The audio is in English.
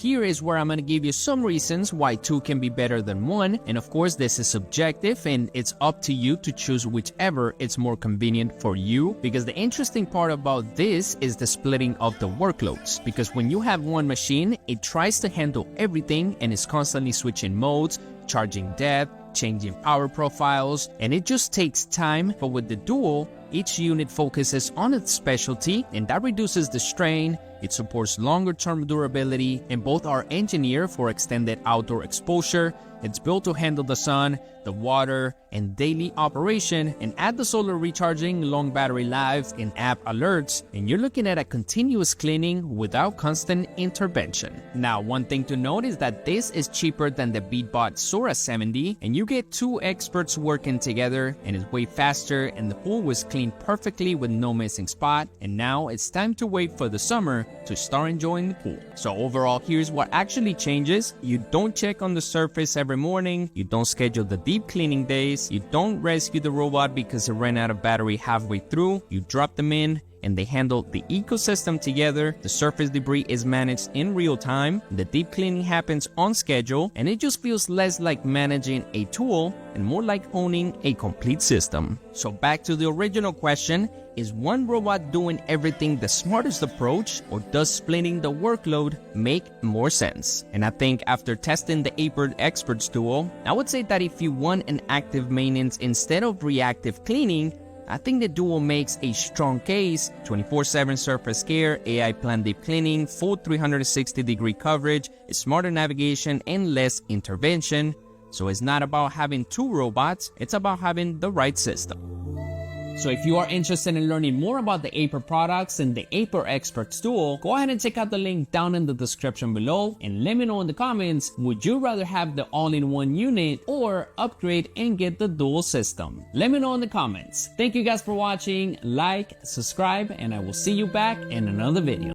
Here is where I'm going to give you some reasons why 2 can be better than 1, and of course this is subjective and it's up to you to choose whichever is more convenient for you, because the interesting part about this is the splitting of the workloads, because when you have one machine, it tries to handle everything and is constantly switching modes, charging depth, changing power profiles, and it just takes time. But with the Duo, each unit focuses on its specialty, and that reduces the strain. It supports longer-term durability, and both are engineered for extended outdoor exposure. It's built to handle the sun, the water, and daily operation, and add the solar recharging, long battery lives, and app alerts, and you're looking at a continuous cleaning without constant intervention. Now, one thing to note is that this is cheaper than the BeatBot Sora 70, and you get 2 experts working together, and it's way faster, and the pool was cleaned perfectly with no missing spot. And now it's time to wait for the summer to start enjoying the pool. So overall, here's what actually changes. You don't check on the surface every morning, you don't schedule the deep cleaning days, you don't rescue the robot because it ran out of battery halfway through, you drop them in and they handle the ecosystem together. The surface debris is managed in real time, the deep cleaning happens on schedule, and it just feels less like managing a tool and more like owning a complete system. So back to the original question, is one robot doing everything the smartest approach, or does splitting the workload make more sense? And I think after testing the Aiper Experts Duo, I would say that if you want an active maintenance instead of reactive cleaning, I think the Duo makes a strong case. 24/7 surface care, AI planned deep cleaning, full 360-degree coverage, smarter navigation, and less intervention. So it's not about having 2 robots, it's about having the right system. So if you are interested in learning more about the Aiper products and the Aiper Experts Duo, go ahead and check out the link down in the description below, and let me know in the comments, would you rather have the all-in-one unit or upgrade and get the dual system? Let me know in the comments. Thank you guys for watching, like, subscribe, and I will see you back in another video.